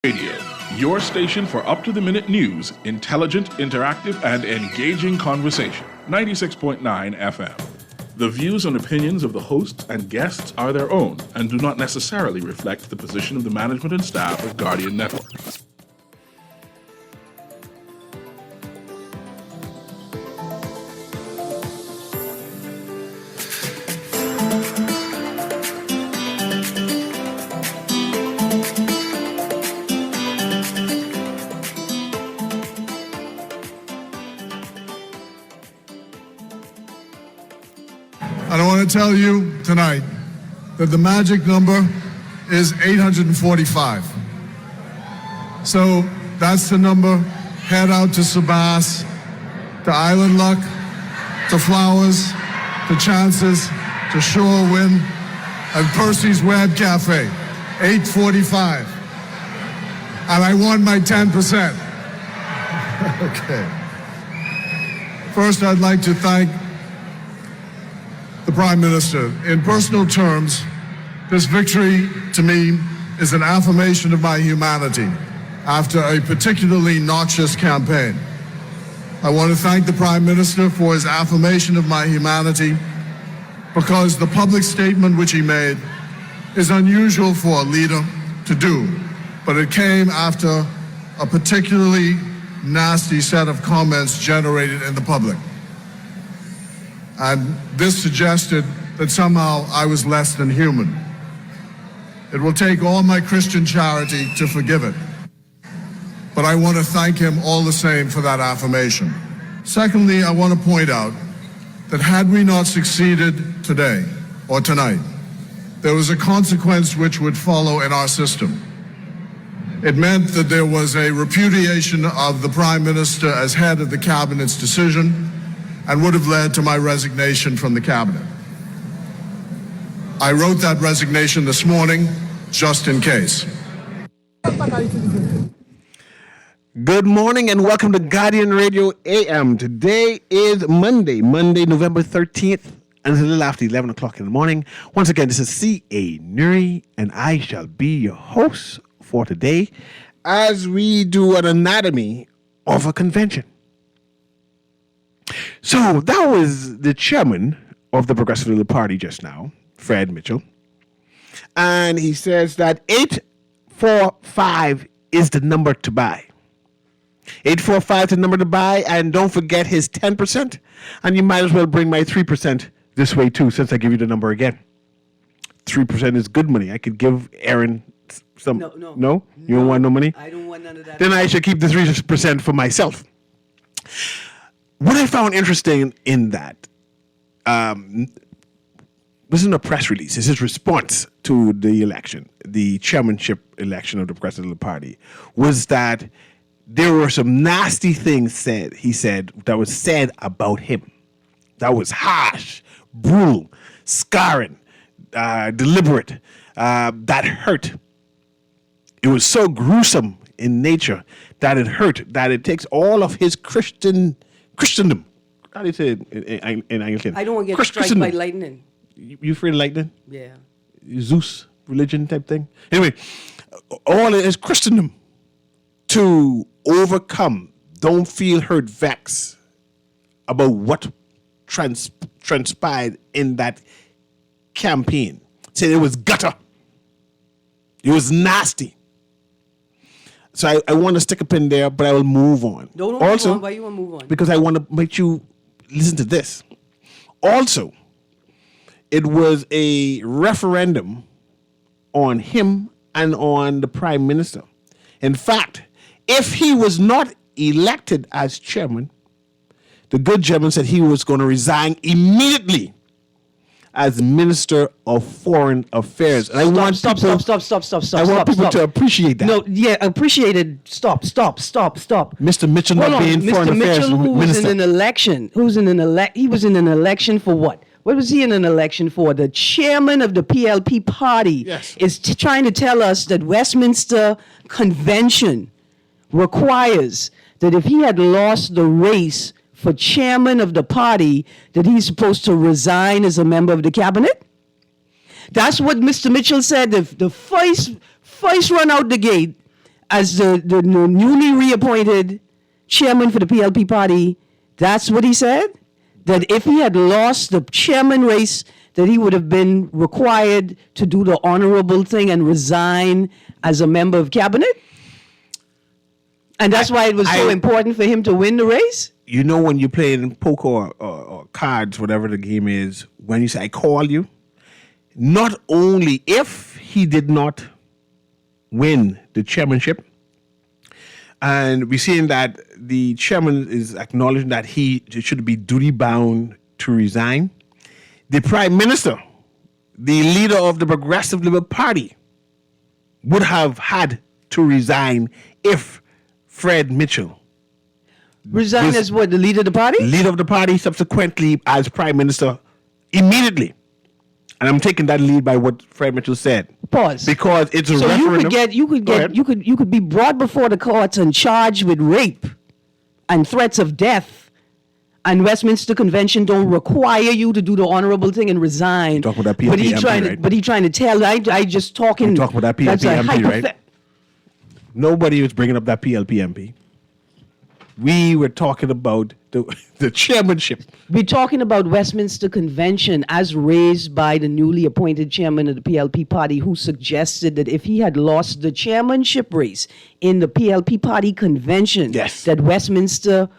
Radio, your station for up-to-the-minute news, intelligent, interactive, and engaging conversation. 96.9 FM. The views and opinions of the hosts and guests are their own and do not necessarily reflect the position of the management and staff of Guardian Network. And I want to tell you tonight that the magic number is 845. So that's the number. Head out to Sabas, to Island Luck, to Flowers, to Chances, to Shore Win, and Percy's Web Cafe. 845. And I won my 10%. Okay. First, I'd like to thank the Prime Minister. In personal terms, this victory to me is an affirmation of my humanity after a particularly noxious campaign. I want to thank the Prime Minister for his affirmation of my humanity because the public statement which he made is unusual for a leader to do, but it came after a particularly nasty set of comments generated in the public. And this suggested that somehow I was less than human. It will take all my Christian charity to forgive it. But I want to thank him all the same for that affirmation. Secondly, I want to point out that had we not succeeded today or tonight, there was a consequence which would follow in our system. It meant that there was a repudiation of the Prime Minister as head of the Cabinet's decision and would have led to my resignation from the Cabinet. I wrote that resignation this morning, just in case. Good morning and welcome to Guardian Radio AM. Today is Monday, November 13th, and it's a little after 11 o'clock in the morning. Once again, this is C.A. Newry, and I shall be your host for today as we do an anatomy of a convention. So that was the chairman of the Progressive Liberal Party just now, Fred Mitchell. And he says that 845 is the number to buy. 845 is the number to buy, and don't forget his 10%. And you might as well bring my 3% this way too, since I give you the number again. 3% is good money. I could give Aaron some. No? You don't want no money? I don't want none of that. Then I should keep the 3% for myself. What I found interesting in that, this isn't a press release, it's his response to the election, the chairmanship election of the Progressive Liberal Party, was that there were some nasty things that was said about him. That was harsh, brutal, scarring, deliberate, that hurt. It was so gruesome in nature that it hurt, that it takes all of his Christendom. How do you say it in Anglican? I don't want to get struck by lightning. You afraid of lightning? Yeah. Zeus religion type thing? Anyway, all it is Christendom to overcome, don't feel hurt, vex about what transpired in that campaign. Say it was gutter. It was nasty. So I want to stick a pin there, but I will move on. Don't also, move on. Why you want to move on? Because I want to make you listen to this. Also, it was a referendum on him and on the Prime Minister. In fact, if he was not elected as chairman, the good gentleman said he was going to resign immediately as Minister of Foreign Affairs. And I want stop. I want people to appreciate that. No, yeah, appreciate it. Stop. Mr. Mitchell not being Foreign Affairs Mr. Mitchell, who was Minister. in an election, he was in an election for what? What was he in an election for? The chairman of the PLP party is trying to tell us that Westminster Convention requires that if he had lost the race for chairman of the party, that he's supposed to resign as a member of the cabinet? That's what Mr. Mitchell said. The first run out the gate as the newly reappointed chairman for the PLP party, that's what he said? That if he had lost the chairman race, that he would have been required to do the honorable thing and resign as a member of cabinet? And that's why it was so important for him to win the race? You know, when you're playing poker or cards, whatever the game is, when you say, I call you, not only if he did not win the chairmanship, and we're seeing that the chairman is acknowledging that he should be duty bound to resign, the prime minister, the leader of the Progressive Liberal Party, would have had to resign if Fred Mitchell Resign as what, the leader of the party? Leader of the party, subsequently as prime minister, immediately. And I'm taking that lead by what Fred Mitchell said. Pause. Because it's a so referendum. you could be brought before the courts and charged with rape and threats of death, and Westminster Convention don't require you to do the honorable thing and resign. Talk about that PLP right? But he trying to tell. I just talking. Talk about that PLP MP, right? Nobody was bringing up that PLP MP. We were talking about the chairmanship. We're talking about Westminster Convention as raised by the newly appointed chairman of the PLP party, who suggested that if he had lost the chairmanship race in the PLP party convention, yes, that Westminster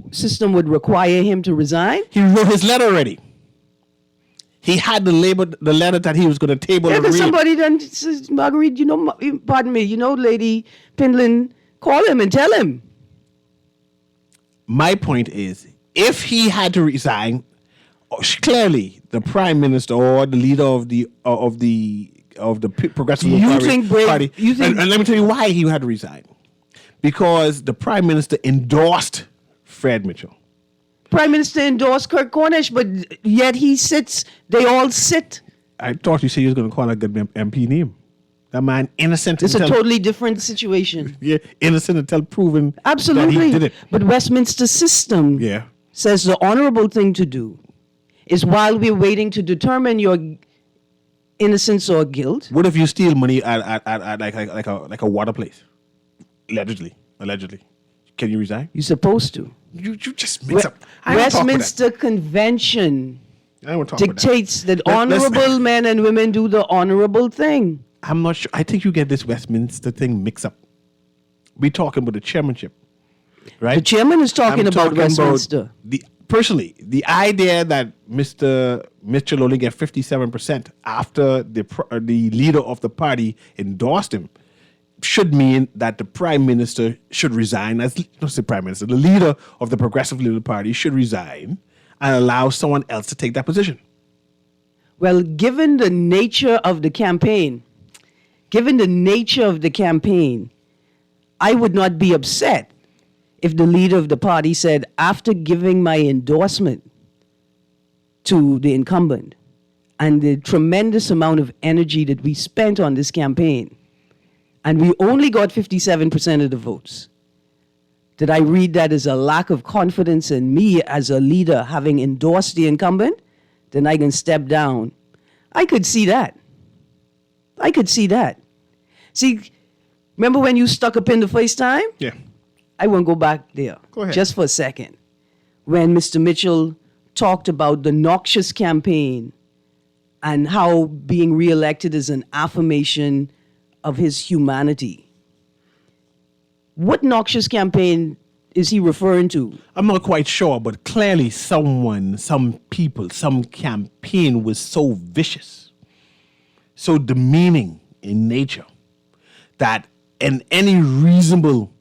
system would require him to resign. He wrote his letter already. He had the letter that he was going to table. Yeah, somebody then says, Marguerite, pardon me, Lady Pindlin, call him and tell him. My point is, if he had to resign, clearly the prime minister or the leader of the Progressive Party. And let me tell you why he had to resign. Because the prime minister endorsed Fred Mitchell. Prime Minister endorsed Kirk Cornish, but yet they all sit. I thought you said you was going to call that good MP name. That man innocent. It's a totally different situation. Yeah, innocent until proven absolutely that he did it. But Westminster system says the honorable thing to do is, while we're waiting to determine your innocence or guilt. What if you steal money at like a water place? Allegedly. Can you resign? You're supposed to. You just mix up. Westminster Convention dictates that honorable men and women do the honorable thing. I'm not sure. I think you get this Westminster thing mixed up. We're talking about the chairmanship, right? The chairman is talking about Westminster. Personally, the idea that Mr. Mitchell only get 57% after the leader of the party endorsed him should mean that the prime minister should resign. The leader of the Progressive Liberal Party should resign and allow someone else to take that position. Well, given the nature of the campaign, I would not be upset if the leader of the party said, after giving my endorsement to the incumbent and the tremendous amount of energy that we spent on this campaign, and we only got 57% of the votes, did I read that as a lack of confidence in me as a leader having endorsed the incumbent? Then I can step down. I could see that. See, remember when you stuck up in the first time? Yeah. I won't go back there. Go ahead. Just for a second. When Mr. Mitchell talked about the noxious campaign and how being reelected is an affirmation of his humanity. What noxious campaign is he referring to? I'm not quite sure, but clearly some campaign was so vicious, so demeaning in nature, that any reasonable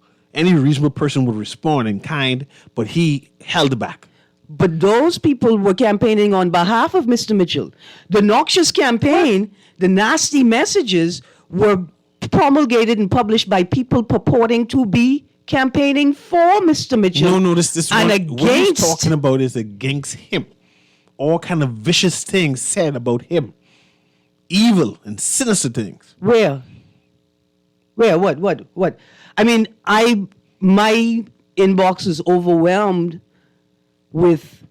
person would respond in kind, but he held back. But those people were campaigning on behalf of Mr. Mitchell. The noxious campaign, the nasty messages were promulgated and published by people purporting to be campaigning for Mr. Mitchell. No, this and against. What he's talking about is against him. All kind of vicious things said about him. Evil and sinister things. Where? What? I mean, my inbox is overwhelmed with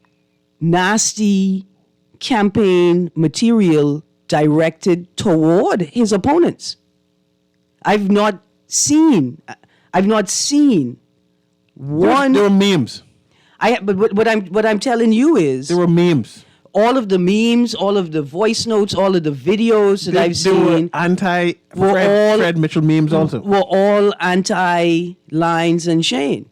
nasty campaign material directed toward his opponents. I've not seen. I've not seen one. There were memes. But what I'm telling you is There were memes. all of the memes, all of the voice notes, all of the videos that I've There were seen Fred Mitchell memes also. were all anti-Lines and Shane.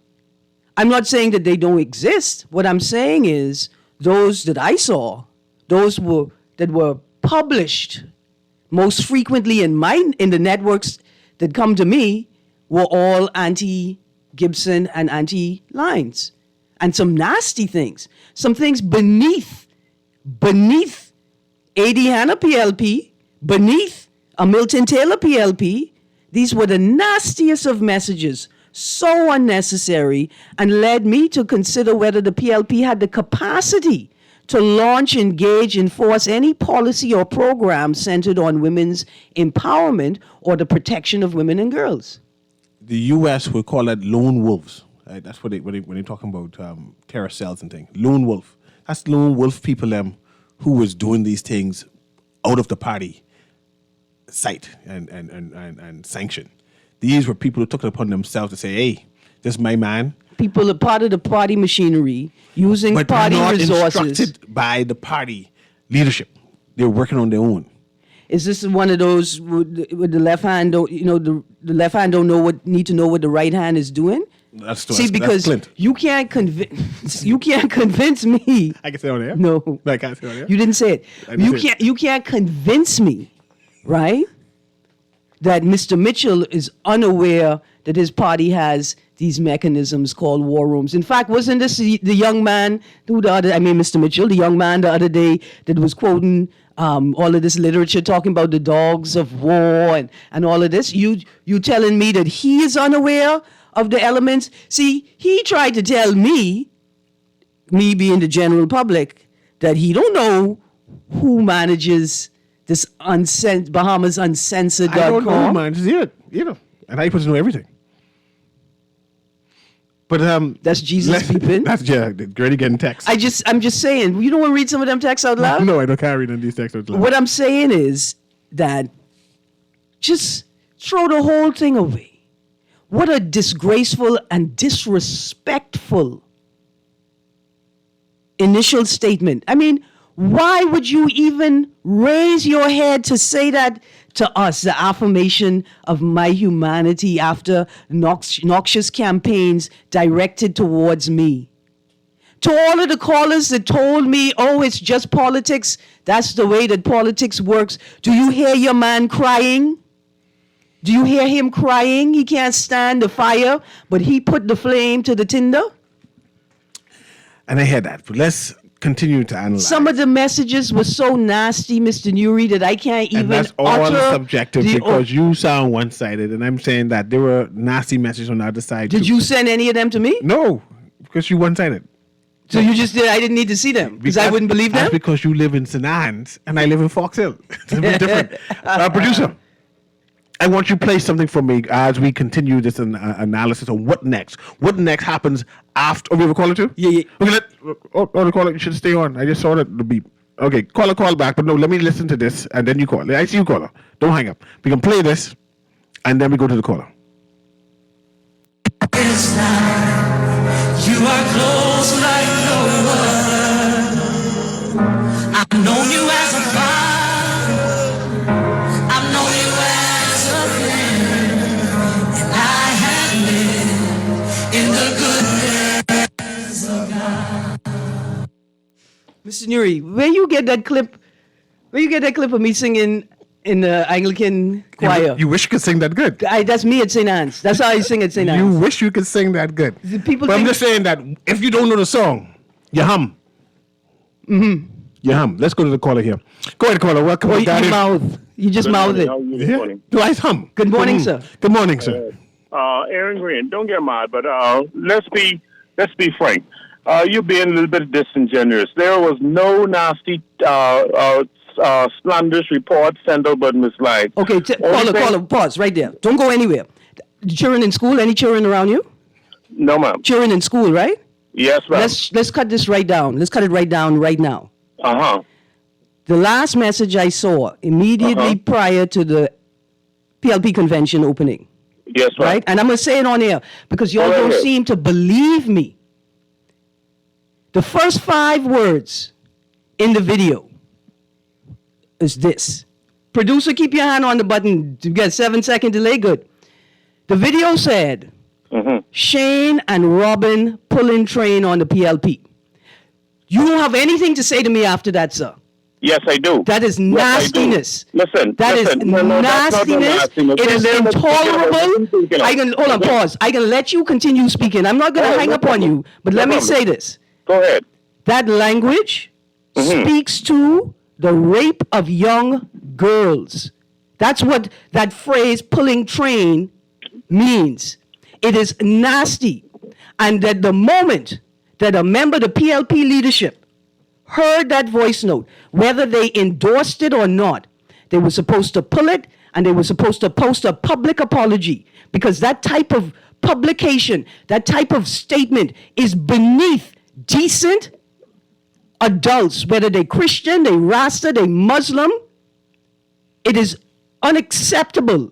I'm not saying that they don't exist. What I'm saying is those that I saw, that were published most frequently in the networks that come to me, were all anti-Gibson and anti-Lines. And some nasty things. Some things beneath A.D. Hanna PLP, beneath a Milton Taylor PLP. These were the nastiest of messages, so unnecessary, and led me to consider whether the PLP had the capacity to launch, engage, enforce any policy or program centered on women's empowerment or the protection of women and girls. The U.S. would call that lone wolves. Right? That's what when they're talking about terror cells and things. Lone wolf. That's lone wolf people who was doing these things out of the party sight and sanction. These were people who took it upon themselves to say, hey, this is my man. People are part of the party machinery, using but party not resources. instructed by the party leadership. They're working on their own. Is this one of those with the left hand don't the left hand don't need to know what the right hand is doing? Because Clint. you can't convince me. I can say on there. No, I can't say on there. You didn't say it. I didn't say it. You can't convince me, right? That Mr. Mitchell is unaware that his party has these mechanisms called war rooms. In fact, wasn't this the young man Mr. Mitchell, the young man the other day that was quoting all of this literature talking about the dogs of war and all of this? You telling me that he is unaware of the elements? See, he tried to tell me being the general public, that he don't know who manages this Bahamas Uncensored.com. I don't know who manages it, and I supposed to know everything. But that's Jesus peeping. That's Grady getting text. I'm just saying. You don't want to read some of them texts out loud? No, I don't carry on these texts out loud. What I'm saying is that just throw the whole thing away. What a disgraceful and disrespectful initial statement. I mean, why would you even raise your head to say that to us, the affirmation of my humanity after noxious campaigns directed towards me? To all of the callers that told me, oh, it's just politics, that's the way that politics works. Do you hear your man crying? Do you hear him crying? He can't stand the fire, but he put the flame to the tinder? And I hear that, but let's continue to analyze. Some of the messages were so nasty, Mr. Newry, that I can't even utter. And that's all subjective because you sound one-sided, and I'm saying that there were nasty messages on the other side. Did you send any of them to me? No, because you one-sided. So you just did. I didn't need to see them because I wouldn't believe them. That's because you live in St. Anne's and I live in Fox Hill. It's a bit different. Producer, I want you to play something for me as we continue this analysis on what next. What next happens after? Oh, we have a caller too? Yeah. Okay, the caller, you should stay on. I just saw the beep. Okay, call back, but no, let me listen to this and then you call. I see you, caller. Don't hang up. We can play this and then we go to the caller. It's now. You are close like no one. I've known you as a father. I've known you as a friend. And I have lived in the goodness of God. Mr. Newry, where you get that clip of me singing in the Anglican choir? You wish you could sing that good. That's me at St. Anne's. That's how I sing at St. Anne's. You wish you could sing that good. But I'm just saying that if you don't know the song, you hum. Mm-hmm. You hum. Let's go to the caller here. Go ahead, caller. Welcome. You just mouth it. How are you this morning? Do I hum? Good morning, sir. Good morning, sir. Aaron Green, don't get mad, but let's be frank. You're being a little bit disingenuous. There was no nasty slanderous report sent out by Ms. Light. Okay, caller, pause right there. Don't go anywhere. Children in school? Any children around you? No, ma'am. Children in school, right? Yes, ma'am. Let's cut this right down. Let's cut it right down right now. Uh-huh. The last message I saw immediately prior to the PLP convention opening. Yes, ma'am. Right? And I'm going to say it on air because y'all Go don't ahead. seem to believe me. The first 5 words in the video is this. Producer, keep your hand on the button. You get 7-second delay. Good. The video said, Shane and Robin pulling train on the PLP. You don't have anything to say to me after that, sir. Yes, I do. That is Yes, I do. nastiness. Listen. That is No, that's not no nastiness. nastiness. It is Listen, intolerable. I can hold on, Okay. pause. I can let you continue speaking. I'm not going to Oh, hang no up on you, but No let me problem. say this. Go ahead. That language speaks to the rape of young girls. That's what that phrase "pulling train" means. It is nasty, and that the moment that a member of the PLP leadership heard that voice note, whether they endorsed it or not, they were supposed to pull it and they were supposed to post a public apology, because that type of publication, that type of statement is beneath decent adults, whether they Christian, they Rasta, they Muslim. It is unacceptable,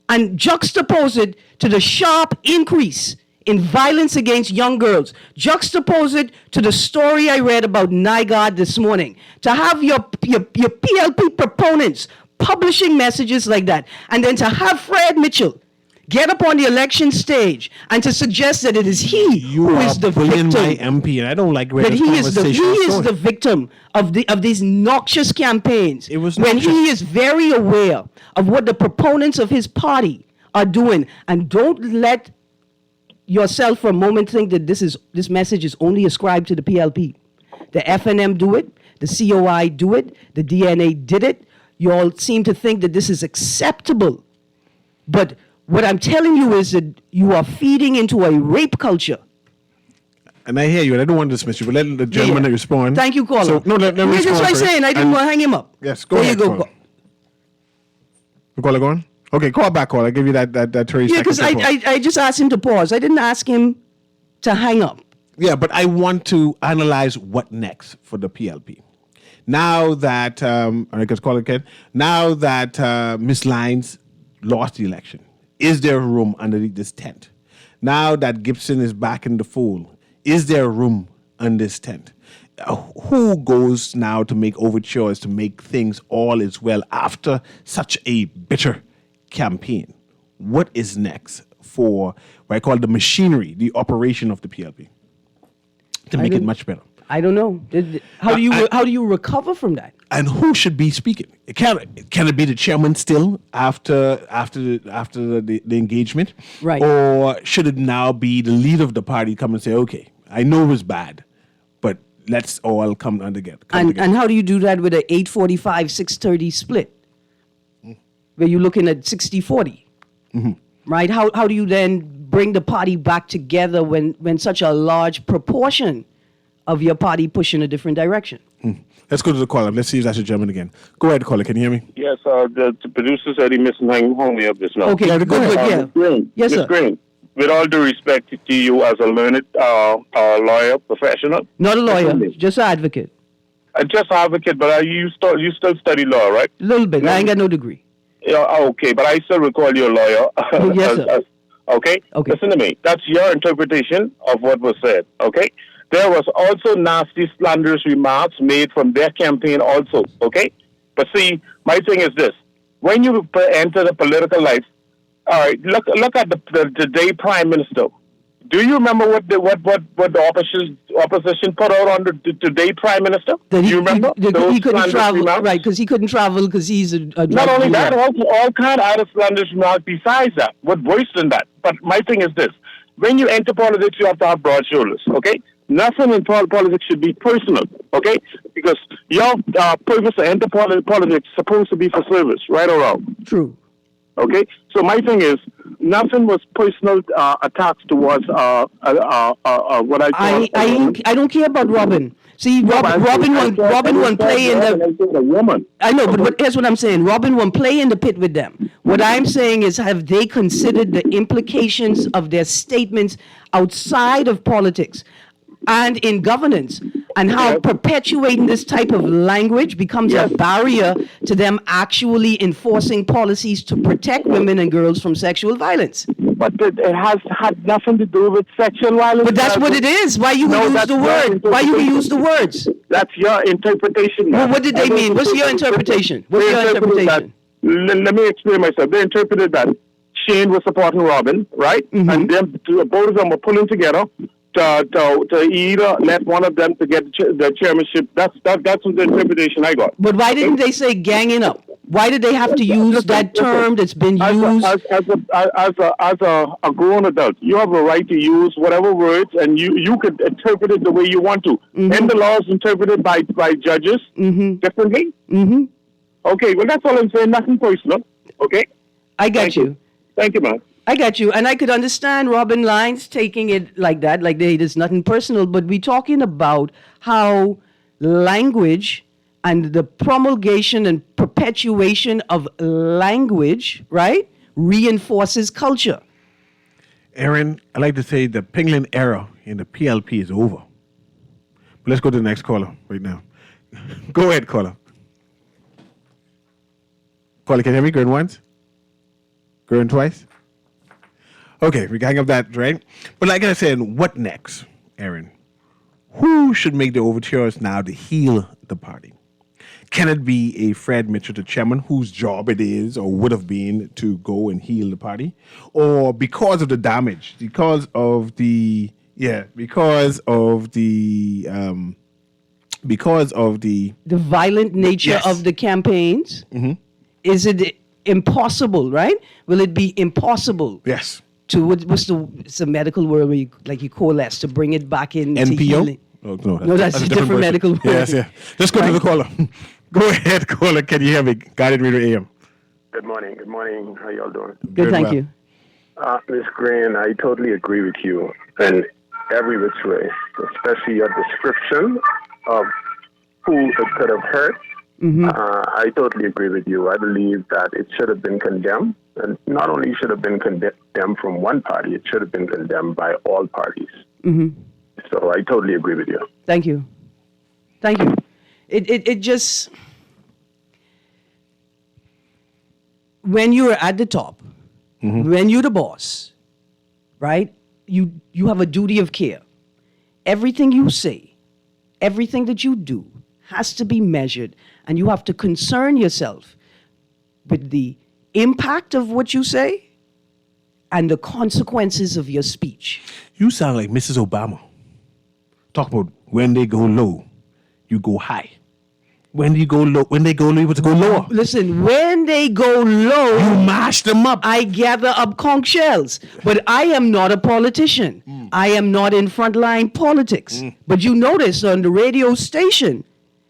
and juxtapose it to the sharp increase in violence against young girls. Juxtapose it to the story I read about NIGOD this morning. To have your PLP proponents publishing messages like that, and then to have Fred Mitchell get up on the election stage and to suggest that it is he You who are is the bullying victim. my MP, and I don't like where That this he is conversation the victim of these noxious campaigns. It was when noxious. he is very aware of what the proponents of his party are doing. And don't let yourself for a moment think that this message is only ascribed to the PLP. The FNM do it, the COI do it, the DNA did it. You all seem to think that this is acceptable. But what I'm telling you is that you are feeding into a rape culture. And I hear you, and I don't want to dismiss you, but let the gentleman Yeah. respond. Thank you, caller. So, no, let me That's respond what I'm first. saying. I didn't And- want to hang him up. Yes, go there ahead, you go. caller. Caller, go on. Okay, call back, caller. I'll give you that 30 Yeah, seconds. because to pause. I just asked him to pause. I didn't ask him to hang up. Yeah, but I want to analyze what next for the PLP. Now that, I guess call it again, now that Ms. Lyons lost the election, is there room underneath this tent? Now that Gibson is back in the fold, is there room on this tent? Who goes now to make overtures to make things all is well after such a bitter campaign? What is next for what I call the machinery, the operation of the PLP, to make it much better? I don't know. How do you recover from that? And who should be speaking? Can it be the chairman still after the engagement? Right. Or should it now be the leader of the party come and say, okay, I know it was bad, but let's all come together. And how do you do that with an 8:45, 6:30 split? Where you're looking at 60-40, right? How do you then bring the party back together when such a large proportion of your party push in a different direction? Let's go to the caller. Let's see if that's a German again. Go ahead, caller. Can you hear me? Yes, the producer said he missing hung me up just now. Okay, good, yeah. Ms. Green, Yes, Ms. sir. Green, with all due respect to you as a learned lawyer, professional. Not a lawyer, listen to me. just an advocate. Just an advocate, but you still study law, right? A little bit. I ain't got no degree. Yeah, okay, but I still recall you a lawyer. Oh, yes, sir. Okay? Okay. Listen to me. That's your interpretation of what was said, okay? There was also nasty, slanderous remarks made from their campaign also, okay? But see, my thing is this. When you enter the political life, all right, look at the day prime minister. Do you remember what the opposition put out on the day prime minister? That Do you remember? he Those couldn't slanderous travel, remarks? right? Because he couldn't travel because he's a Not drug only dealer. that, all kind of other slanderous remarks besides that. What worse than that? But my thing is this. When you enter politics, you have to have broad shoulders, okay? Nothing in politics should be personal, okay? Because your purpose to enter politics is supposed to be for service, right or wrong, True. okay? So my thing is, nothing was personal attacks towards what I call... I don't care about Robin. See, Robin won't play in the. A woman. I know, but here's what I'm saying. Robin won't play in the pit with them. What I'm saying is, have they considered the implications of their statements outside of politics and in governance? and how Yes. perpetuating this type of language becomes Yes. a barrier to them actually enforcing policies to protect women and girls from sexual violence. But it has had nothing to do with sexual violence. But that's what it is. Why you No, use that's the your word? Why you interpretation. use the words? That's your interpretation. Well, ma'am. what did they I don't mean? What's your think- interpretation? What's They your interpreted interpretation? that- let me explain myself. They interpreted that Shane was supporting Robin, right? Mm-hmm. And then both of them were pulling together to either let one of them to get the chairmanship. That's what the interpretation I got. But why didn't they say ganging up? Why did they have to use that term that's been used? As a grown adult, you have a right to use whatever words, and you could interpret it the way you want to. Mm-hmm. And the law is interpreted by judges differently. Mm-hmm. Okay, well, that's all I'm saying. Nothing personal. Okay? I got Thank you. Thank you, man. I got you. And I could understand Robin Lyons taking it like that, like there's nothing personal, but we're talking about how language and the promulgation and perpetuation of language, right, reinforces culture. Aaron, I like to say the Penguin era in the PLP is over. But let's go to the next caller right now. Go ahead, caller. Caller, can you hear me? Going once? Going twice? Okay, we hang up that, right? But like I said, what next, Aaron? Who should make the overtures now to heal the party? Can it be a Fred Mitchell, the chairman, whose job it is or would have been to go and heal the party? Or because of the damage, because of the The violent nature Yes. of the campaigns, is it impossible, right? Will it be impossible yes. to, it's a medical word where you coalesce to bring it back in to NPO? healing? Oh, No, that's a different person. medical word. Yes, yeah. Let's go to the caller. Go ahead, caller. Can you hear me? Guided Radio AM. Good morning. Good morning. How y'all doing? Good, thank well. you. Ms. Green, I totally agree with you in every which way, especially your description of who it could have hurt. I totally agree with you. I believe that it should have been condemned, and not only should have been condemned from one party, it should have been condemned by all parties. So I totally agree with you. Thank you. Thank you. It just, when you're at the top, when you're the boss, right, you have a duty of care. Everything you say, everything that you do has to be measured, and you have to concern yourself with the impact of what you say and the consequences of your speech. You sound like Mrs. Obama. Talk about when they go low, you go high. When you go low, you have to go lower. Listen, when they go low, You mash them up. I gather up conch shells. But I am not a politician. I am not in frontline politics. But you notice on the radio station,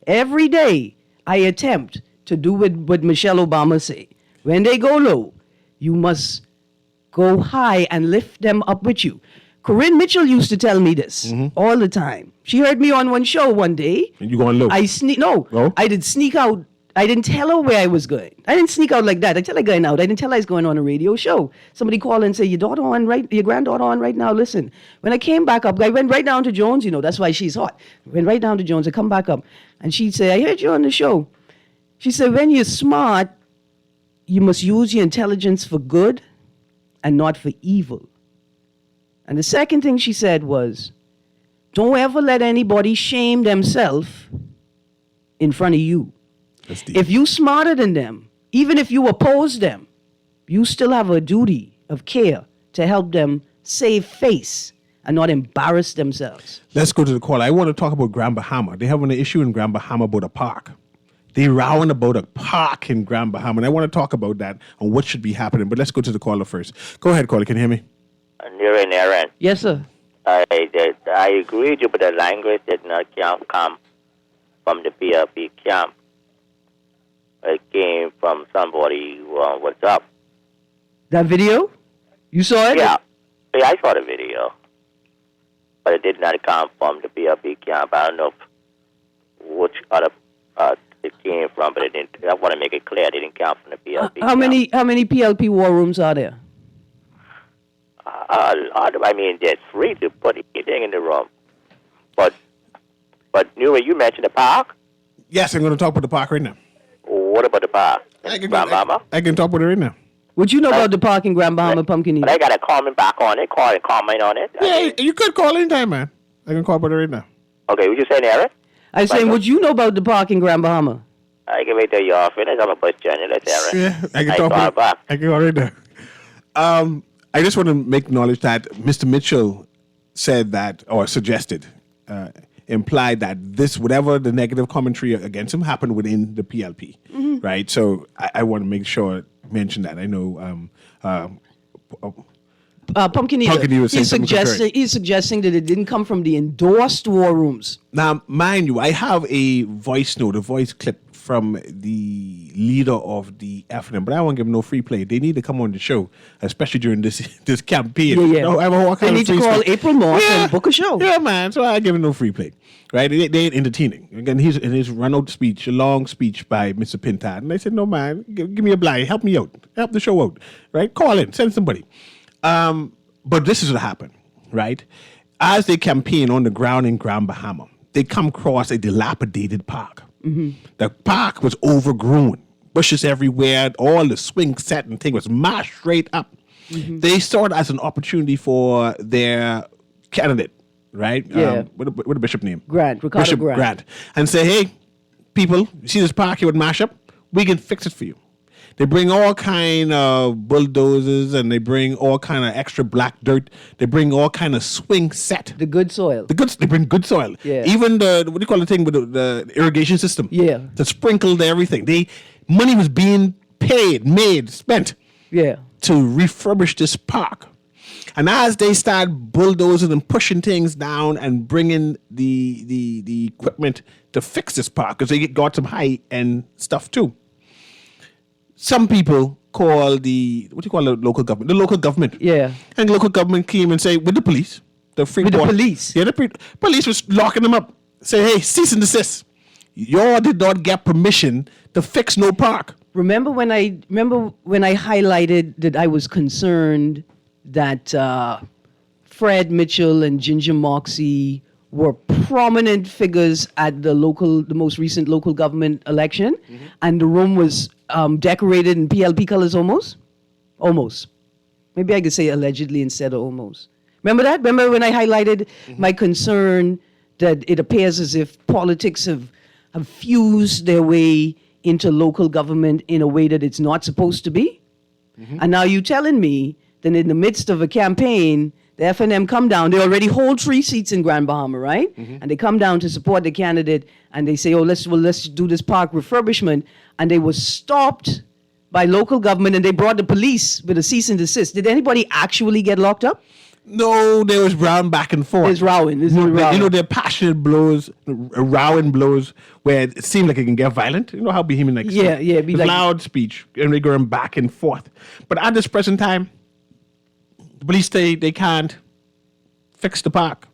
every day I attempt to do what Michelle Obama say. When they go low, you must go high and lift them up with you. Corinne Mitchell used to tell me this all the time. She heard me on one show one day. And you going low. I did sneak out. I didn't tell her where I was going. I didn't sneak out like that. I tell her going out. I didn't tell her I was going on a radio show. Somebody called and say, your granddaughter on right now, listen. When I came back up, I went right down to Jones, that's why she's hot. Went right down to Jones, I come back up. And she'd say, I heard you on the show. She said, when you're smart, you must use your intelligence for good and not for evil. And the second thing she said was, don't ever let anybody shame themselves in front of you. That's deep. If you smarter than them, even if you oppose them, you still have a duty of care to help them save face and not embarrass themselves. Let's go to the caller. I want to talk about Grand Bahama. They have an issue in Grand Bahama about a park. They rowing about a park in Grand Bahama. And I want to talk about that and what should be happening. But let's go to the caller first. Go ahead, caller. Can you hear me? Newry, Aaron. Yes, sir. I agree with you, but the language did not come from the PLP camp. It came from somebody who was up. That video? You saw it? Yeah, I saw the video. But it did not come from the PLP camp. I don't know which other it came from, but it didn't. I want to make it clear it didn't come from the PLP How camp. many PLP war rooms are there? I mean, they're free to put anything in the room. But But Newry, you mentioned the park. Yes, I'm going to talk about the park right now. What about the park? I can talk about it right now. What you know about the park in Grand Bahama, Pumpkin? But I got to comment back on it, call and comment on it. Yeah, you could call anytime, man. I can call about it right now. Okay, what you saying, Eric? I was saying, what you know about the park in Grand Bahama? I can wait till you're off finish. I'm a bus journalist, Eric. Yeah, I can talk about it. Back. I can call right now. I just want to make knowledge that Mr. Mitchell said that, or suggested, implied that this, whatever the negative commentary against him, happened within the PLP, right? So I want to make sure mention that. I know Pumpkin Eater, was saying he's suggesting that it didn't come from the endorsed war rooms. Now, mind you, I have a voice note, a voice clip from the leader of the FNM, but I won't give them no free play. They need to come on the show, especially during this campaign. Yeah. They need to call April Moss and book a show. Yeah, man. So I give them no free play. Right? They ain't entertaining. Again, he's in his run-out speech, a long speech by Mr. Pintad. And I said, no, man, give me a blind. Help me out. Help the show out. Right? Call in. Send somebody. But this is what happened, right? As they campaign on the ground in Grand Bahama, they come across a dilapidated park. The park was overgrown, bushes everywhere, all the swing set and thing was mashed straight up. They saw it as an opportunity for their candidate, right? Yeah. What the bishop name? Ricardo Bishop Grant. And say, hey, people, you see this park you would mash up? We can fix it for you. They bring all kind of bulldozers and they bring all kind of extra black dirt. They bring all kind of swing set. The good soil. They bring good soil. Yeah. Even what do you call the thing with the irrigation system? Yeah. To sprinkle everything. Money was being spent. Yeah. To refurbish this park. And as they start bulldozing and pushing things down and bringing the equipment to fix this park, because they got some high-end stuff too. Some people call the local government? The local government. Yeah. And the local government came and say, with the police, the police. Yeah, the police was locking them up. Say, hey, cease and desist. Y'all did not get permission to fix no park. Remember when I highlighted that I was concerned that Fred Mitchell and Ginger Moxie were prominent figures at the most recent local government election, and the room was decorated in PLP colors almost. Maybe I could say allegedly instead of almost. Remember that? Remember when I highlighted my concern that it appears as if politics have fused their way into local government in a way that it's not supposed to be? And now you telling me that in the midst of a campaign, the FNM come down, they already hold 3 seats in Grand Bahama, right? And they come down to support the candidate and they say, let's do this park refurbishment. And they were stopped by local government and they brought the police with a cease and desist. Did anybody actually get locked up? No, there was round back and forth. There's rowing. They're passionate blows, rowing blows, where it seemed like it can get violent. You know how Bohemian likes Yeah. Be like, loud speech, and they're going back and forth. But at this present time, the police they can't fix the park.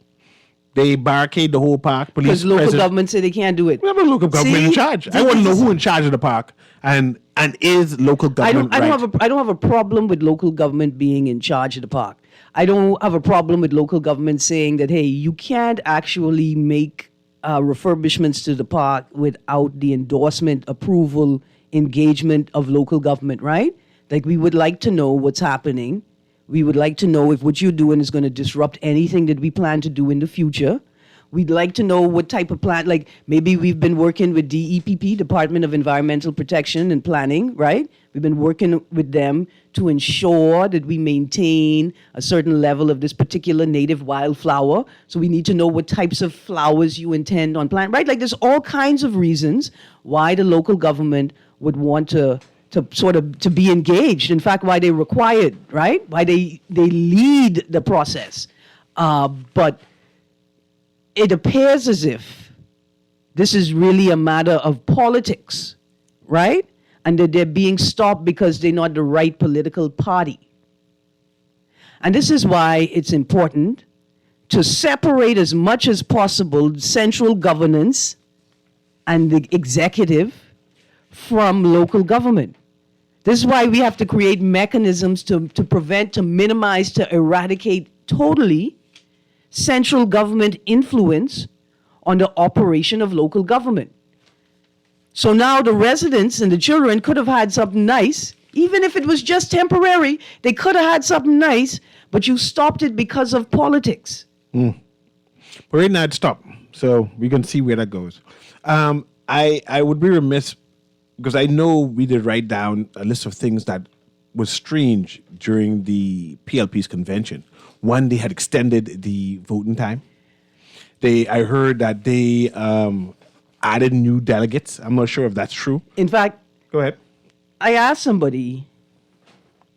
They barricade the whole park. Because local government say they can't do it. We have a local government in charge. I want to know who in charge of the park and is local government I don't have a problem with local government being in charge of the park. I don't have a problem with local government saying that, hey, you can't actually make refurbishments to the park without the endorsement, approval, engagement of local government, right? Like, we would like to know what's happening. We would like to know if what you're doing is going to disrupt anything that we plan to do in the future. We'd like to know what type of plan, like maybe we've been working with DEPP, Department of Environmental Protection and Planning, right? We've been working with them to ensure that we maintain a certain level of this particular native wildflower. So we need to know what types of flowers you intend on planting, right? Like there's all kinds of reasons why the local government would want to be engaged. In fact, why they required, right? Why they lead the process. But it appears as if this is really a matter of politics, right? And that they're being stopped because they're not the right political party. And this is why it's important to separate as much as possible central governance and the executive from local government. This is why we have to create mechanisms to prevent, to minimize, to eradicate totally central government influence on the operation of local government. So now the residents and the children could have had something nice, even if it was just temporary. They could have had something nice, but you stopped it because of politics. But right now it's stopped. So we can see where that goes. I would be remiss, because I know we did write down a list of things that was strange during the PLP's convention. One, they had extended the voting time. I heard that they added new delegates. I'm not sure if that's true. In fact, Go ahead. I asked somebody,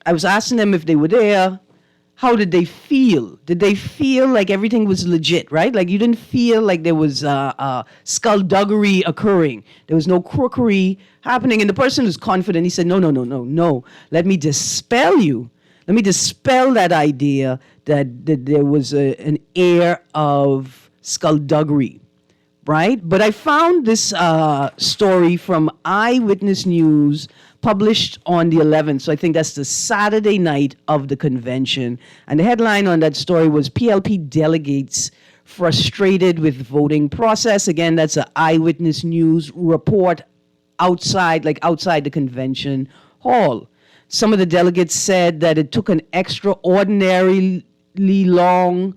I was asking them if they were there, how did they feel? Did they feel like everything was legit, right? Like you didn't feel like there was skullduggery occurring. There was no crookery happening. And the person was confident. He said, no. Let me dispel you. Let me dispel that idea that there was an air of skullduggery, right? But I found this story from Eyewitness News published on the 11th. So I think that's the Saturday night of the convention. And the headline on that story was PLP delegates frustrated with voting process. Again, that's an Eyewitness News report outside the convention hall. Some of the delegates said that it took an extraordinarily long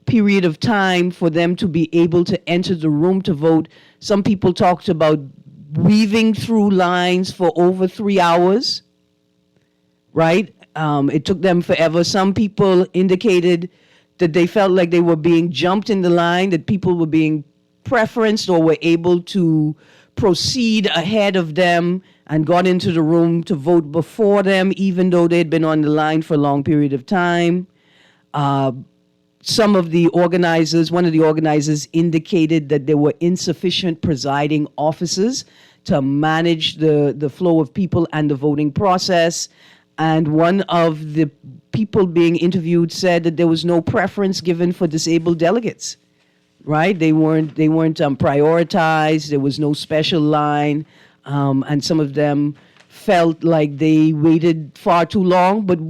period of time for them to be able to enter the room to vote. Some people talked about weaving through lines for over 3 hours, right? It took them forever. Some people indicated that they felt like they were being jumped in the line, that people were being preferenced or were able to proceed ahead of them and got into the room to vote before them, even though they'd been on the line for a long period of time. One of the organizers indicated that there were insufficient presiding officers to manage the flow of people and the voting process. And one of the people being interviewed said that there was no preference given for disabled delegates, right? They weren't prioritized. There was no special line. And some of them felt like they waited far too long, but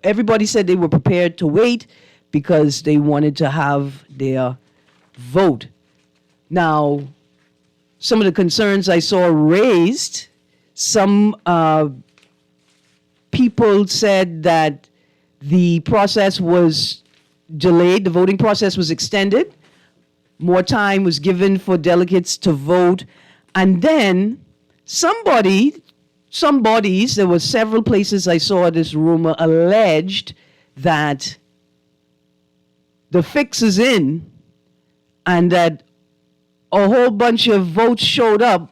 everybody said they were prepared to wait because they wanted to have their vote. Now, some of the concerns I saw raised, some people said that the process was delayed, the voting process was extended, more time was given for delegates to vote, and then some bodies, there were several places I saw this rumor, alleged that the fix is in and that a whole bunch of votes showed up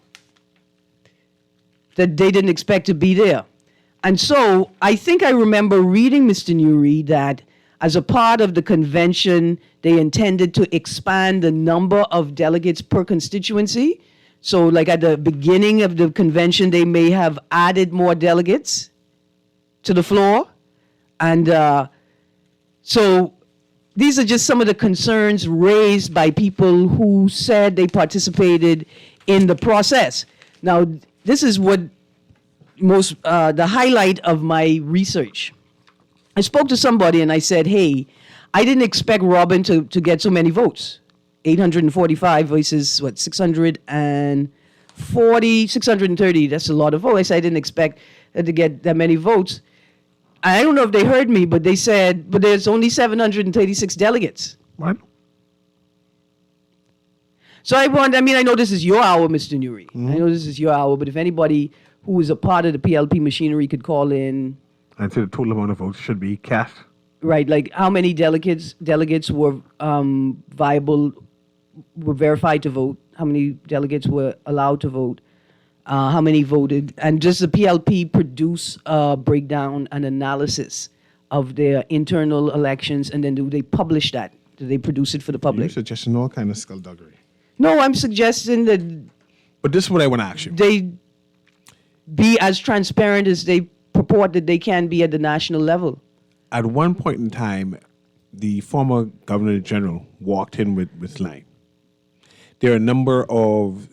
that they didn't expect to be there. And so I think I remember reading, Mr. Newry, that as a part of the convention, they intended to expand the number of delegates per constituency. So like at the beginning of the convention, they may have added more delegates to the floor. And so these are just some of the concerns raised by people who said they participated in the process. Now, this is what the highlight of my research. I spoke to somebody and I said, hey, I didn't expect Robin to get so many votes. 845 versus, 630, that's a lot of votes. I said I didn't expect her to get that many votes. I don't know if they heard me, but they said, but there's only 736 delegates. What? So I know this is your hour, Mr. Newry. I know this is your hour, but if anybody who is a part of the PLP machinery could call in. I'd say the total amount of votes should be cast. Right, like how many delegates were were verified to vote, how many delegates were allowed to vote, how many voted, and does the PLP produce a breakdown and analysis of their internal elections, and then do they publish that? Do they produce it for the public? You're suggesting all kind of skullduggery. No, I'm suggesting that But this is what I want to ask you. they be as transparent as they purport that they can be at the national level. At one point in time, the former Governor General walked in with Lang. There are a number of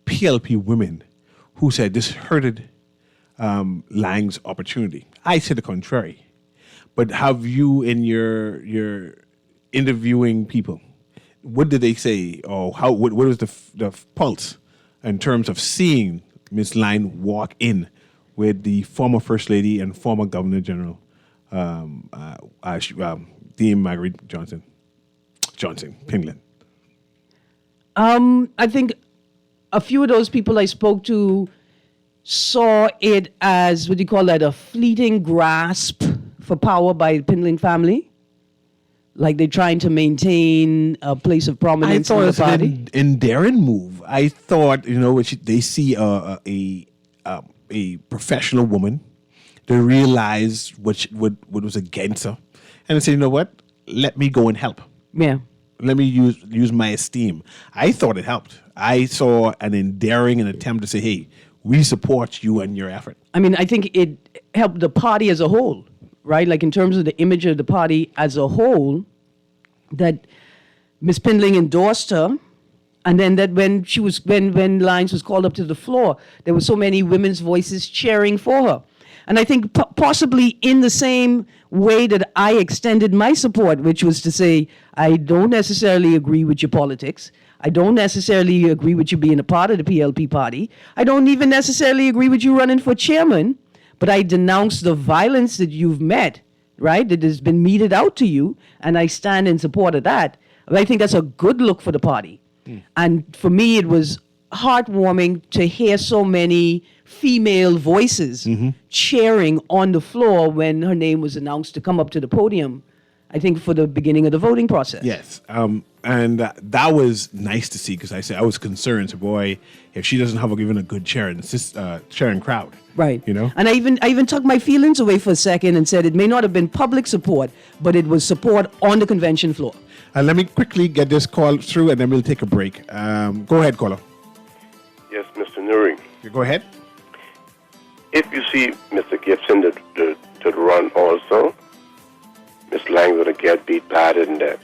PLP women who said this hurted Lang's opportunity. I say the contrary. But have you, in your interviewing people, what did they say? Or how? What was the pulse in terms of seeing Miss Line walk in with the former First Lady and former Governor General, Dean Marguerite Johnson Penguin? I think a few of those people I spoke to saw it as, what do you call that, a fleeting grasp for power by the Penguin family. Like they're trying to maintain a place of prominence in the party. An endearing move. I thought, they see a professional woman. They realize what was against her, and they say, you know what? Let me go and help. Yeah. Let me use my esteem. I thought it helped. I saw an endearing attempt to say, hey, we support you and your effort. I mean, I think it helped the party as a whole, right? Like in terms of the image of the party as a whole, that Ms. Pindling endorsed her, and then that when Lines was called up to the floor, there were so many women's voices cheering for her. And I think possibly in the same way that I extended my support, which was to say, I don't necessarily agree with your politics. I don't necessarily agree with you being a part of the PLP party. I don't even necessarily agree with you running for chairman, but I denounce the violence that you've met, right, that has been meted out to you, and I stand in support of that. I think that's a good look for the party. And for me, it was heartwarming to hear so many female voices cheering on the floor when her name was announced to come up to the podium, I think for the beginning of the voting process. Yes. And that was nice to see, because I was concerned, so boy, if she doesn't have even a good sharing crowd. Right. You know? And I even took my feelings away for a second and said it may not have been public support, but it was support on the convention floor. Let me quickly get this call through, and then we'll take a break. Go ahead, caller. Yes, Mr. Newry. You go ahead. If you see Mr. Gibson to run also, Miss Lang going to get beat bad in that.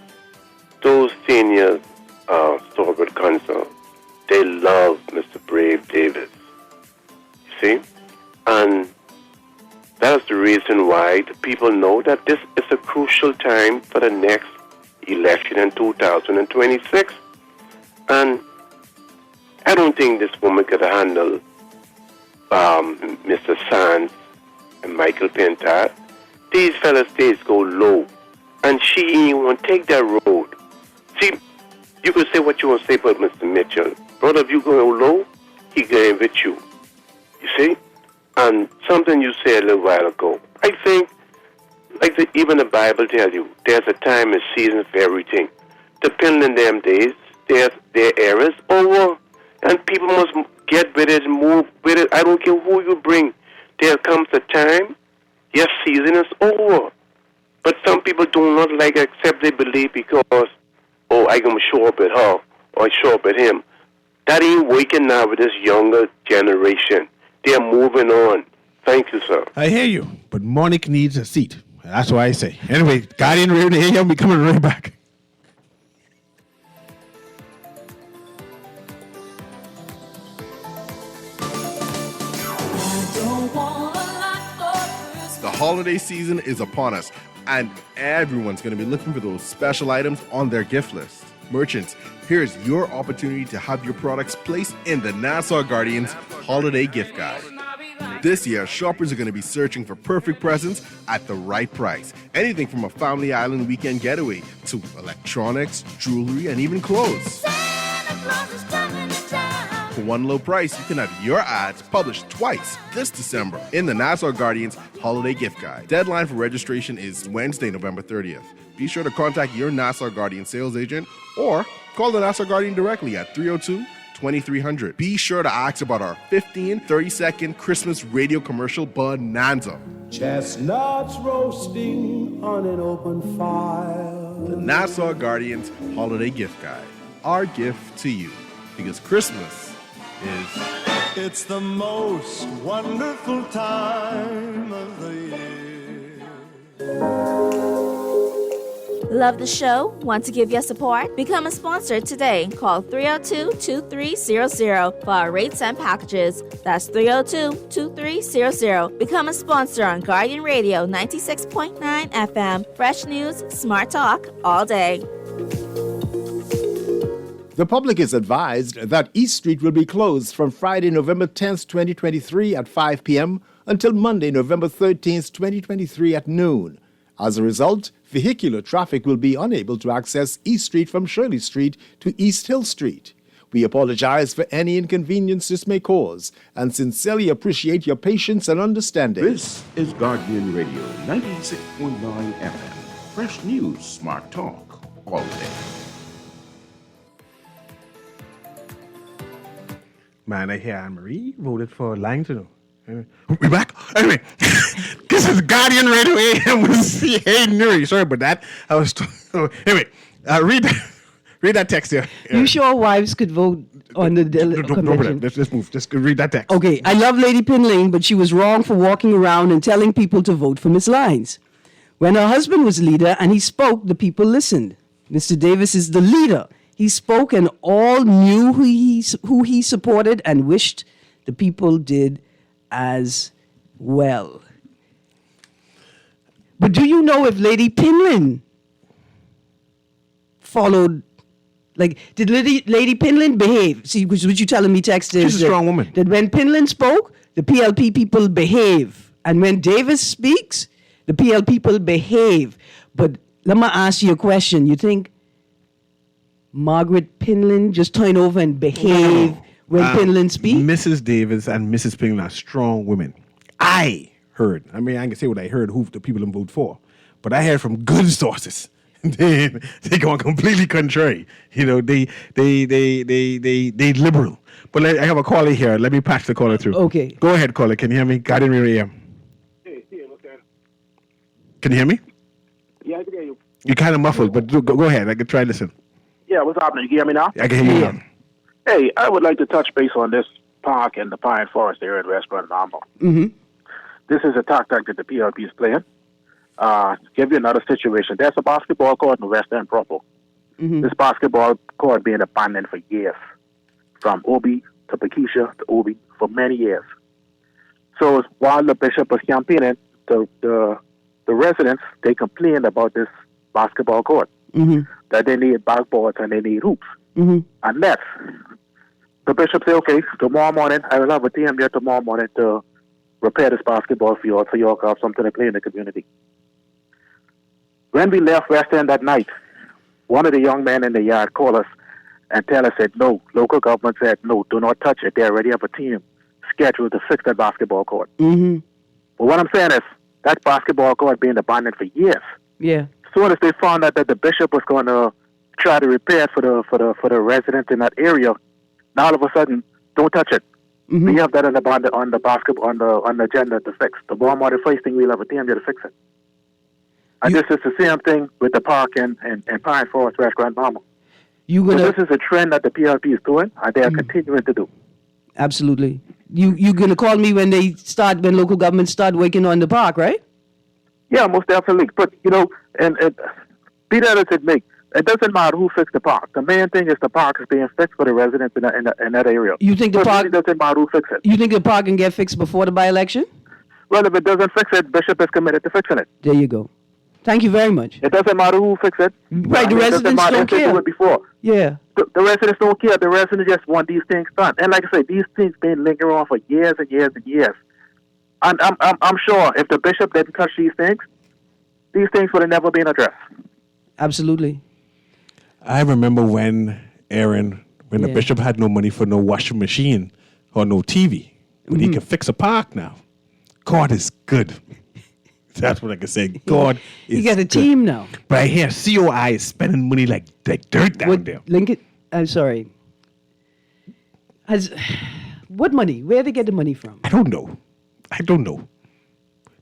Those senior Stalwart Council, they love Mr. Brave Davis. You see? And that's the reason why the people know that this is a crucial time for the next election in 2026. And I don't think this woman could handle Mr. Sands and Michael Pintat. These fellas stays go low, and she ain't want to take that road. See, you could say what you want to say about Mr. Mitchell. Brother, if you go low, he going with you. You see? And something you said a little while ago, I think, even the Bible tells you, there's a time and season for everything. The pen in them days, their era is over, and people must get with it, move with it. I don't care who you bring. There comes a time, your season is over. But some people do not accept they believe because, I can show up at her or show up at him. That ain't working now with this younger generation. They're moving on. Thank you, sir. I hear you, but Monique needs a seat. That's what I say. Anyway, Guardian Radio AM, we coming right back. The holiday season is upon us, and everyone's going to be looking for those special items on their gift list. Merchants, here's your opportunity to have your products placed in the Nassau Guardian's Holiday Gift Guide. This year, shoppers are going to be searching for perfect presents at the right price. Anything from a family island weekend getaway to electronics, jewelry, and even clothes. For one low price, you can have your ads published twice this December in the Nassau Guardian's Holiday Gift Guide. Deadline for registration is Wednesday, November 30th. Be sure to contact your Nassau Guardian sales agent or call the Nassau Guardian directly at 302-2300. Be sure to ask about our 30-second Christmas radio commercial bonanza. Chestnuts roasting on an open fire. The Nassau Guardian's Holiday Gift Guide. Our gift to you. Because Christmas is... It's the most wonderful time of the year. Love the show? Want to give your support? Become a sponsor today. Call 302-2300 for our rates and packages. That's 302-2300. Become a sponsor on Guardian Radio 96.9 FM. Fresh news, smart talk, all day. The public is advised that East Street will be closed from Friday, November 10th, 2023 at 5 p.m. until Monday, November 13th, 2023 at noon. As a result, vehicular traffic will be unable to access East Street from Shirley Street to East Hill Street. We apologize for any inconvenience this may cause and sincerely appreciate your patience and understanding. This is Guardian Radio 96.9 FM. Fresh news, smart talk, all day. Man, I hear Anne-Marie voted for Langton. We back? Anyway, this is Guardian Radio AM with CA Newry. Sorry about that. I was anyway, read that text here. You sure wives could vote on the convention? Let's move. Just read that text. Okay, I love Lady Pinling, but she was wrong for walking around and telling people to vote for Miss Lines. When her husband was leader and he spoke, the people listened. Mr. Davis is the leader. He spoke and all knew who he supported and wished the people did as well. But do you know if Lady Pinlin followed, like, did Lady Pinlin behave? See, because what you telling me, text is she's a strong woman. That when Pinlin spoke, the PLP people behave. And when Davis speaks, the PL people behave. But let me ask you a question. You think Margaret Pinlin just turn over and behave when Pinlin speaks? Mrs. Davis and Mrs. Pinlin are strong women. I heard, I mean, I can say what I heard, who the people vote for, but I heard from good sources. They go on completely contrary. You know, they liberal. But I have a caller here. Let me patch the caller through. Okay. Go ahead, caller. Can you hear me? Guardian Radio AM. Can you hear me? Yeah, I can hear you. You're kind of muffled, but go ahead. I can try to listen. Yeah, what's happening? You can hear me now? I can hear you now. Hey, I would like to touch base on this park in the Pine Forest area at Restaurant Normal. Mm-hmm. This is a tactic that the PLP is playing. Give you another situation. There's a basketball court in the West End proper. Mm-hmm. This basketball court being abandoned for years, from Obi to Pakeisha to Obi for many years. So while the bishop was campaigning, the residents, they complained about this basketball court, that they need backboards and they need hoops. Unless the bishop say, okay, tomorrow morning, I will have a team here tomorrow morning to repair this basketball field so you all can have something to play in the community. When we left West End that night, one of the young men in the yard called us and tell us that no, local government said no, do not touch it. They already have a team scheduled to fix that basketball court. Mm-hmm. But what I'm saying is that basketball court being abandoned for years. Yeah. Soon as they found out that the bishop was going to try to repair it for the residents in that area, now all of a sudden, don't touch it. We have that on the basketball on the agenda to fix. The Walmart first thing we'll have a team there to fix it. And this is the same thing with the park and Pine Forest Restaurant Normal. So this is a trend that the PLP is doing, and they are continuing to do. Absolutely. You gonna call me when local governments start working on the park, right? Yeah, most definitely. But you know, and be that as it may, it doesn't matter who fixed the park. The main thing is the park is being fixed for the residents in that area. You think the park doesn't matter who fixes it? You think the park can get fixed before the by-election? Well, if it doesn't fix it, Bishop is committed to fixing it. There you go. Thank you very much. It doesn't matter who fixes it. Right, the residents don't care. They do it before. Yeah. The residents don't care. The residents just want these things done. And like I say, these things been lingering on for years and years and years. And I'm sure if the bishop didn't touch these things would have never been addressed. Absolutely. I remember when the bishop had no money for no washing machine or no TV, but he can fix a park now. God is good. That's what I can say. God is You got a good. team now. But I hear COI is spending money like dirt down there. Lincoln, I'm sorry. What money? Where they get the money from? I don't know.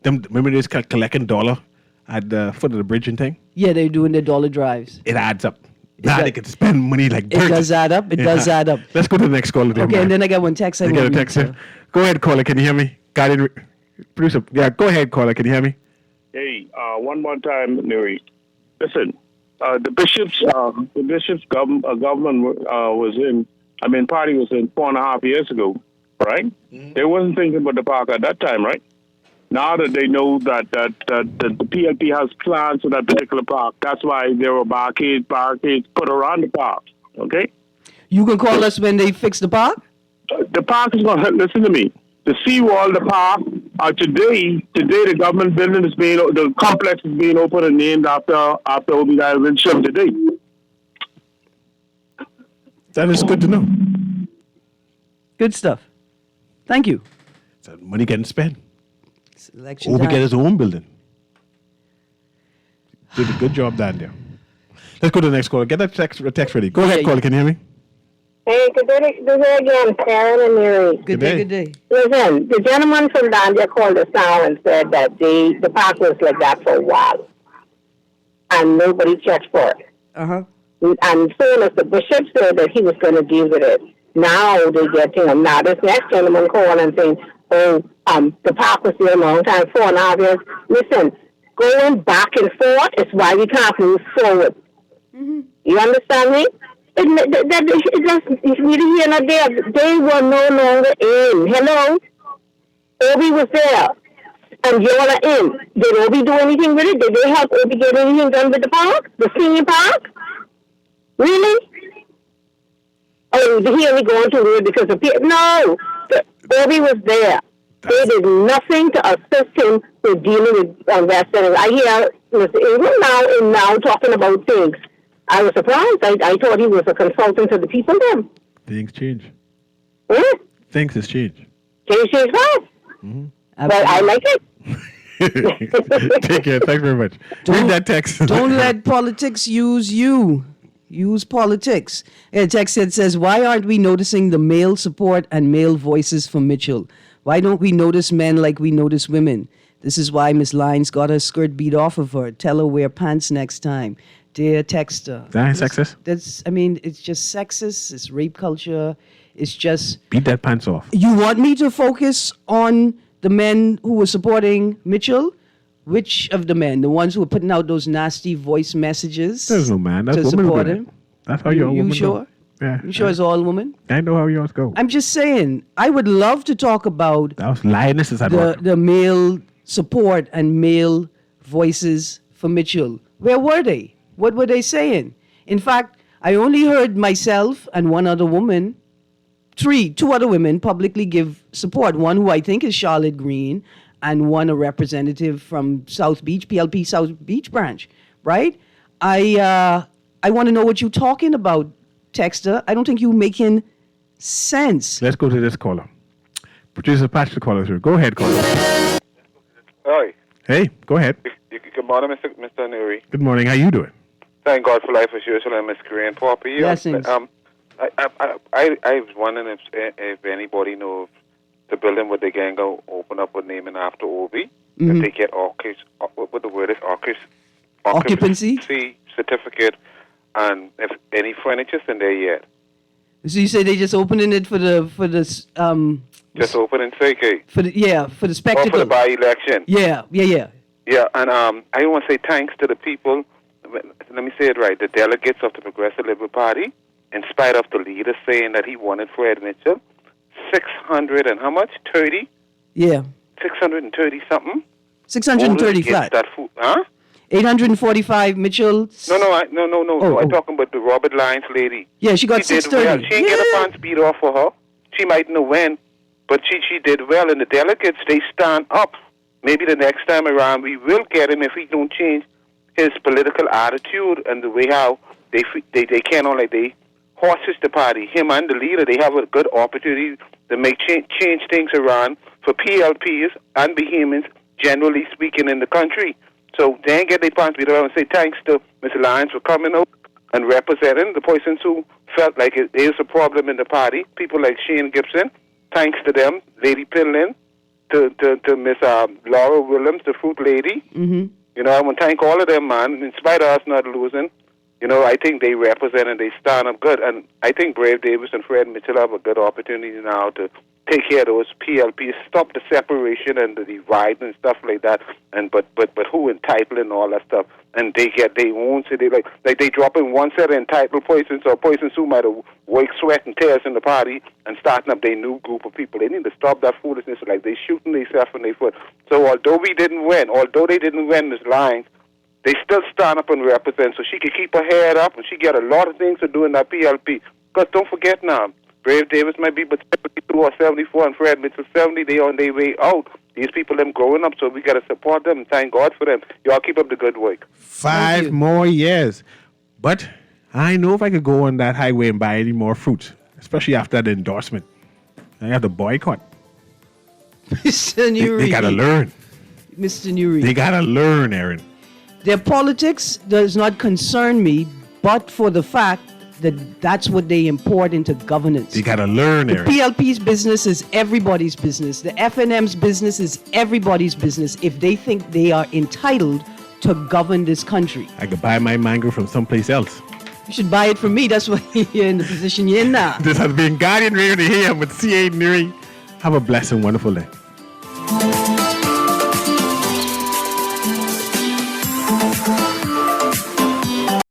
Remember this collecting dollar at the foot of the bridge and thing? Yeah, they're doing their dollar drives. It adds up. Now they can spend money like dirt. It does add up. It does add up. Let's go to the next caller. Okay, and then I got one text. I got a text here. Go ahead, caller. Can you hear me? Producer. Yeah, go ahead, caller. Can you hear me? Hey, one more time, Newry. Listen, the bishop's government was in. Party was in 4.5 years ago, right? They wasn't thinking about the park at that time, right? Now that they know that the PLP has plans for that particular park, that's why there were barricades put around the park. Okay. You can call us when they fix the park? The park is going to listen to me. The seawall, the park, today the government building the complex is being opened and named after Obi Winship today. That is good to know. Good stuff. Thank you. So money getting spent. It's election Obi time. get his own building. Did a good job down there. Let's go to the next caller. Get that text ready. Go ahead, caller. Can you hear me? Hey, good day again, Karen and Newry. Good day. Listen, the gentleman from Dandia called us now and said that the park was like that for a while. And nobody checked for it. Uh-huh. And soon as the bishop said that he was going to deal with it, now they get him. Now this next gentleman called and saying, the park was there a long time, 4.5 years. Listen, going back and forth is why we can't move forward. Mm-hmm. You understand me? It's just neither here nor there. They were no longer in. Hello? Obi was there. And you all are in. Did Obi do anything with it? Did they help Obi get anything done with the park? The senior park? Really? Oh, he only going to it because of people. No! Obi was there. They did nothing to assist him with dealing with West End. I hear Mr. Ingram now talking about things. I was surprised. I thought he was a consultant to the people then. Things change. Hmm? Things has changed. Things change fast. Mm-hmm. But I like it. Take care. Thanks very much. Read that text. Don't let politics use you. Use politics. A text that says, why aren't we noticing the male support and male voices for Mitchell? Why don't we notice men like we notice women? This is why Miss Lyons got her skirt beat off of her. Tell her wear pants next time. Dear texter. That sexist? It's just sexist. It's rape culture. It's just... Beat that pants off. You want me to focus on the men who were supporting Mitchell? Which of the men? The ones who were putting out those nasty voice messages? There's no man. That's to woman support doing him? it. That's how your woman You sure? go. Yeah. You sure it's all women? I know how yours go. I'm just saying, I would love to talk about That was lionesses at work. the male support and male voices for Mitchell. Where were they? What were they saying? In fact, I only heard myself and one other woman, two other women publicly give support. One who I think is Charlotte Green, and one a representative from South Beach, PLP South Beach branch, right? I want to know what you're talking about, texter. I don't think you're making sense. Let's go to this caller. Producer Patrick caller through. Go ahead, caller. Hi. Hey, go ahead. Good morning, Mr. Newry. Good morning. How you doing? Thank God for life as usual, and Miss Green Poppy. Blessings. I was wondering if anybody knows the building where they can go open up with naming after Obi. Mhm. If they get what the word is, Occupancy certificate, and if any furniture's in there yet. So you say they just opening it for the Just open and say, okay. for the Or spectacle. for the by-election. Yeah. Yeah, and I want to say thanks to the people, let me say it right, the delegates of the Progressive Liberal Party, in spite of the leader saying that he wanted Fred Mitchell, 600 and how much? 30? Yeah. 630 something? 635. That food, huh? 845 Mitchell. No. Oh. I'm talking about the Robert Lyons lady. Yeah, she got did 630. well. She didn't get a pants beat off for her. She might know when, but she did well. And the delegates, they stand up. Maybe the next time around we will get him if he don't change his political attitude and the way how they cannot, like, they horses the party. Him and the leader, they have a good opportunity to make change things around for PLPs and Bahamians, generally speaking, in the country. So they ain't get their pants beat around and say thanks to Mr. Lyons for coming out and representing the persons who felt like it is a problem in the party. People like Shane Gibson, thanks to them, Lady Pinlin, to Miss Laura Williams, the fruit lady. Mm-hmm. You know, I want to thank all of them, man. In spite of us not losing, you know, I think they represent and they stand up good. And I think Brave Davis and Fred Mitchell have a good opportunity now to take care of those PLPs, stop the separation and the divide and stuff like that. And but who entitled and all that stuff. And they get their own city, like they drop in one set of entitled persons or persons who might have worked sweat and tears in the party and starting up their new group of people. They need to stop that foolishness, like they shooting themselves in their foot. So although they didn't win, Ms. Lyons, they still stand up and represent, so she can keep her head up, and she got a lot of things to do in that PLP. Because don't forget now, Brave Davis might be but 72 or 74, and Fred Mitchell 70. They on their way out. These people, them growing up, so we got to support them and thank God for them. Y'all keep up the good work. 5 more years. But I know if I could go on that highway and buy any more fruit, especially after the endorsement. I have to boycott. Mr. Newry. They got to learn. Mr. Newry. They got to learn, Aaron. Their politics does not concern me, but for the fact that that's what they import into governance. They got to learn, The Aaron. PLP's business is everybody's business. The FNM's business is everybody's business if they think they are entitled to govern this country. I could buy my mango from someplace else. You should buy it from me. That's why you're in the position you're in now. This has been Guardian Radio to AM with C.A. Newry. Have a blessed and wonderful day.